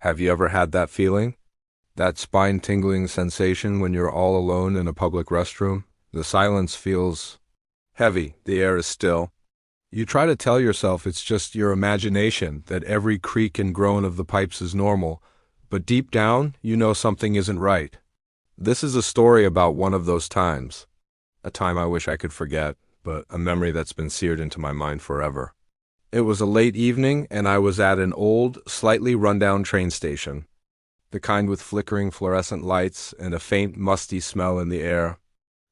Have you ever had that feeling? That spine-tingling sensation when you're all alone in a public restroom? The silence feels heavy, the air is still. You try to tell yourself it's just your imagination, that every creak and groan of the pipes is normal, but deep down, you know something isn't right. This is a story about one of those times. A time I wish I could forget, but a memory that's been seared into my mind forever. It was a late evening, and I was at an old, slightly run-down train station. The kind with flickering fluorescent lights and a faint, musty smell in the air.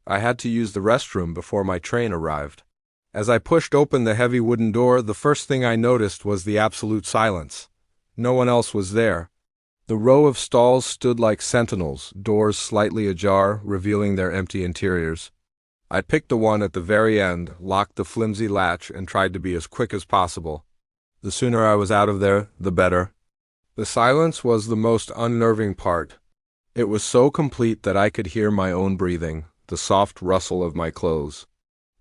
I had to use the restroom before my train arrived. As I pushed open the heavy wooden door, the first thing I noticed was the absolute silence. No one else was there. The row of stalls stood like sentinels, doors slightly ajar, revealing their empty interiors. I picked the one at the very end, locked the flimsy latch, and tried to be as quick as possible. The sooner I was out of there, the better. The silence was the most unnerving part. It was so complete that I could hear my own breathing, the soft rustle of my clothes.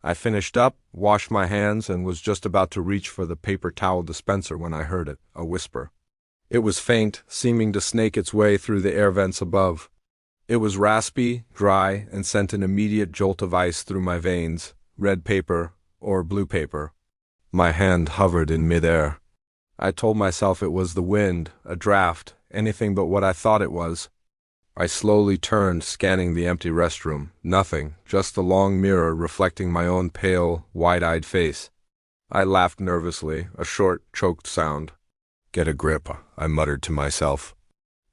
I finished up, washed my hands, and was just about to reach for the paper towel dispenser when I heard it, a whisper. It was faint, seeming to snake its way through the air vents above. It was raspy, dry, and sent an immediate jolt of ice through my veins, red paper or blue paper. My hand hovered in midair. I told myself it was the wind, a draft, anything but what I thought it was. I slowly turned, scanning the empty restroom. Nothing, just the long mirror reflecting my own pale, wide-eyed face. I laughed nervously, a short, choked sound. "Get a grip," I muttered to myself.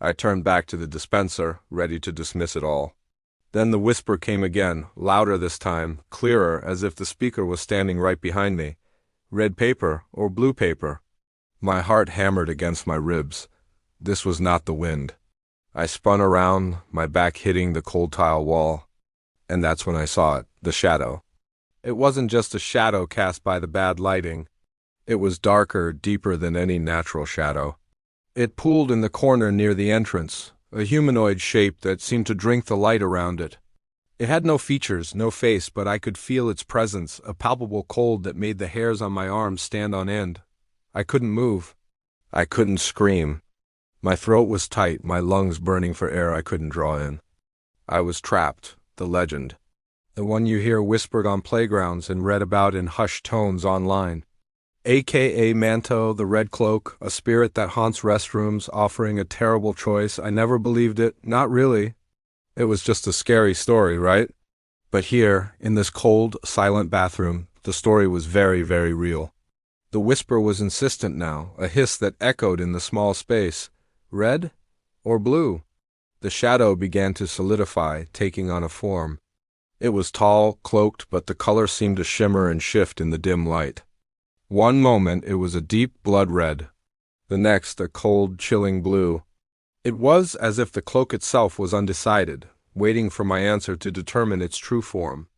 I turned back to the dispenser, ready to dismiss it all. Then the whisper came again, louder this time, clearer, as if the speaker was standing right behind me. Red paper or blue paper? My heart hammered against my ribs. This was not the wind. I spun around, my back hitting the cold tile wall. And that's when I saw it, the shadow. It wasn't just a shadow cast by the bad lighting. It was darker, deeper than any natural shadow. It pooled in the corner near the entrance, a humanoid shape that seemed to drink the light around it. It had no features, no face, but I could feel its presence, a palpable cold that made the hairs on my arms stand on end. I couldn't move. I couldn't scream. My throat was tight, my lungs burning for air I couldn't draw in. I was trapped, the legend. The one you hear whispered on playgrounds and read about in hushed tones online. AKA MANTO, the red cloak, a spirit that haunts restrooms, offering a terrible choice. I never believed it, not really. It was just a scary story, right? But here, in this cold, silent bathroom, the story was very, very real. The whisper was insistent now, a hiss that echoed in the small space. Red or blue? The shadow began to solidify, taking on a form. It was tall, cloaked, but the color seemed to shimmer and shift in the dim light. One moment it was a deep blood red, the next a cold, chilling blue. It was as if the cloak itself was undecided, waiting for my answer to determine its true form.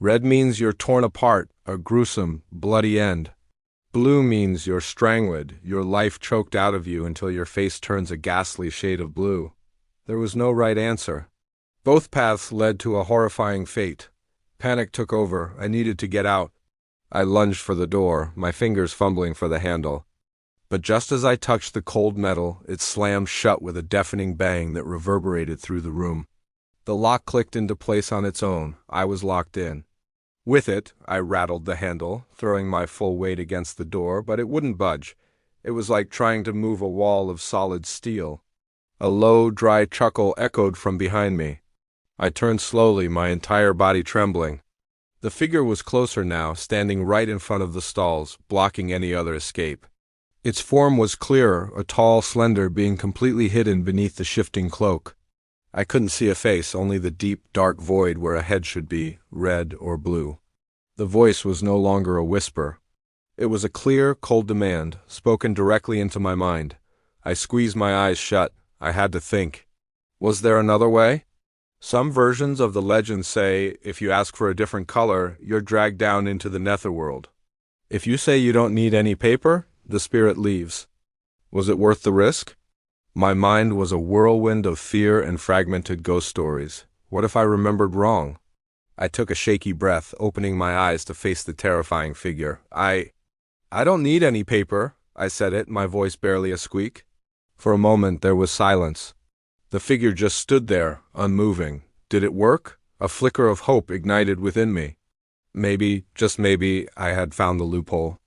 Red means you're torn apart, a gruesome, bloody end. Blue means you're strangled, your life choked out of you until your face turns a ghastly shade of blue. There was no right answer. Both paths led to a horrifying fate. Panic took over. I needed to get out. I lunged for the door, my fingers fumbling for the handle. But just as I touched the cold metal, it slammed shut with a deafening bang that reverberated through the room. The lock clicked into place on its own. I was locked in. With it, I rattled the handle, throwing my full weight against the door, but it wouldn't budge. It was like trying to move a wall of solid steel. A low, dry chuckle echoed from behind me. I turned slowly, my entire body trembling. The figure was closer now, standing right in front of the stalls, blocking any other escape. Its form was clearer, a tall, slender being completely hidden beneath the shifting cloak. I couldn't see a face, only the deep, dark void where a head should be, red or blue. The voice was no longer a whisper. It was a clear, cold demand, spoken directly into my mind. I squeezed my eyes shut. I had to think. Was there another way? Some versions of the legend say, if you ask for a different color, you're dragged down into the netherworld. If you say you don't need any paper, the spirit leaves. Was it worth the risk? My mind was a whirlwind of fear and fragmented ghost stories. What if I remembered wrong? I took a shaky breath, opening my eyes to face the terrifying figure. I don't need any paper, I said it, my voice barely a squeak. For a moment there was silence. The figure just stood there, unmoving. Did it work? A flicker of hope ignited within me. Maybe, just maybe, I had found the loophole.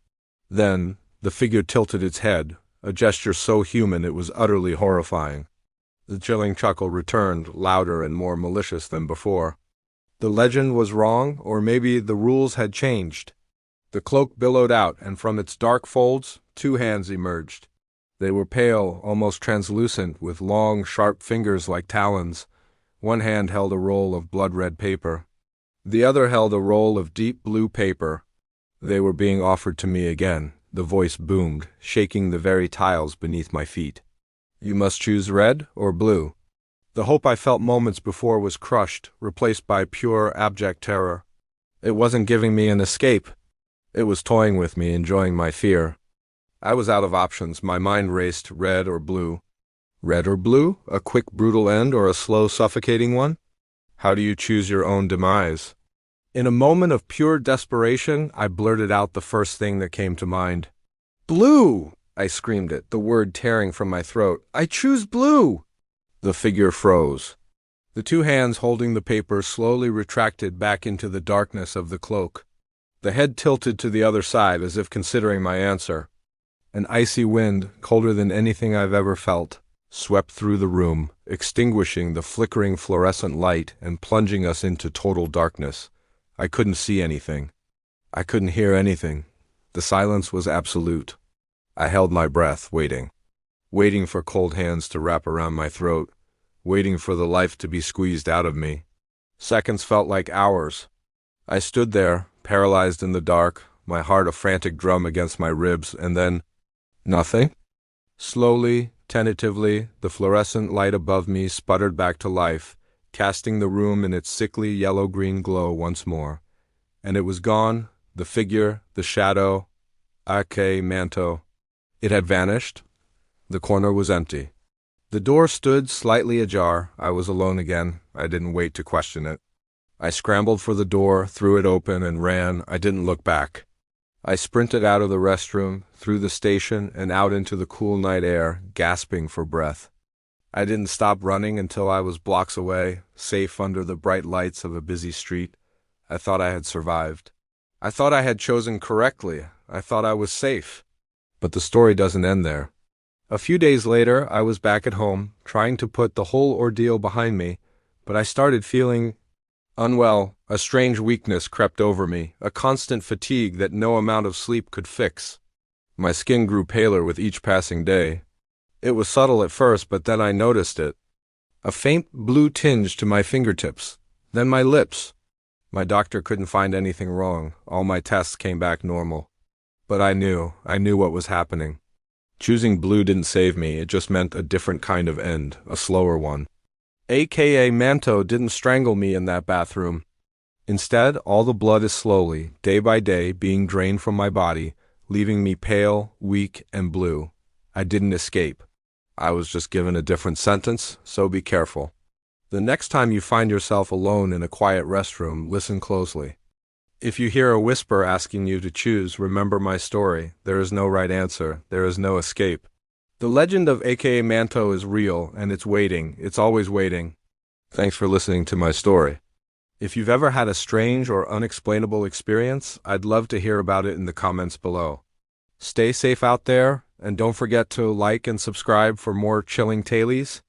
Then, the figure tilted its head, a gesture so human it was utterly horrifying. The chilling chuckle returned, louder and more malicious than before. The legend was wrong, or maybe the rules had changed. The cloak billowed out, and from its dark folds, 2 hands emerged. They were pale, almost translucent, with long, sharp fingers like talons. One hand held a roll of blood-red paper. The other held a roll of deep blue paper. They were being offered to me again. The voice boomed, shaking the very tiles beneath my feet. You must choose red or blue. The hope I felt moments before was crushed, replaced by pure, abject terror. It wasn't giving me an escape. It was toying with me, enjoying my fear. I was out of options. My mind raced red or blue. Red or blue? A quick, brutal end or a slow, suffocating one? How do you choose your own demise? In a moment of pure desperation, I blurted out the first thing that came to mind. Blue! I screamed it, the word tearing from my throat. I choose blue! The figure froze. The 2 hands holding the paper slowly retracted back into the darkness of the cloak. The head tilted to the other side as if considering my answer. An icy wind, colder than anything I've ever felt, swept through the room, extinguishing the flickering fluorescent light and plunging us into total darkness. I couldn't see anything. I couldn't hear anything. The silence was absolute. I held my breath, waiting for cold hands to wrap around my throat, waiting for the life to be squeezed out of me. Seconds felt like hours. I stood there, paralyzed in the dark, my heart a frantic drum against my ribs, and then nothing. Slowly, tentatively, the fluorescent light above me sputtered back to life, casting the room in its sickly yellow-green glow once more. And it was gone, the figure, the shadow, AKA MANTO. It had vanished. The corner was empty. The door stood slightly ajar. I was alone again. I didn't wait to question it. I scrambled for the door, threw it open, and ran. I didn't look back. I sprinted out of the restroom, through the station, and out into the cool night air, gasping for breath. I didn't stop running until I was blocks away, safe under the bright lights of a busy street. I thought I had survived. I thought I had chosen correctly. I thought I was safe. But the story doesn't end there. A few days later, I was back at home, trying to put the whole ordeal behind me, but I started feeling unwell. A strange weakness crept over me, a constant fatigue that no amount of sleep could fix. My skin grew paler with each passing day. It was subtle at first, but then I noticed it. A faint blue tinge to my fingertips, then my lips. My doctor couldn't find anything wrong. All my tests came back normal. But I knew what was happening. Choosing blue didn't save me, it just meant a different kind of end, a slower one. AKA Manto didn't strangle me in that bathroom. Instead, all the blood is slowly, day by day, being drained from my body, leaving me pale, weak, and blue. I didn't escape. I was just given a different sentence, so be careful. The next time you find yourself alone in a quiet restroom, listen closely. If you hear a whisper asking you to choose, remember my story. There is no right answer. There is no escape. The legend of AKA Manto is real, and it's waiting. It's always waiting. Thanks for listening to my story. If you've ever had a strange or unexplainable experience, I'd love to hear about it in the comments below. Stay safe out there, and don't forget to like and subscribe for more chilling tales.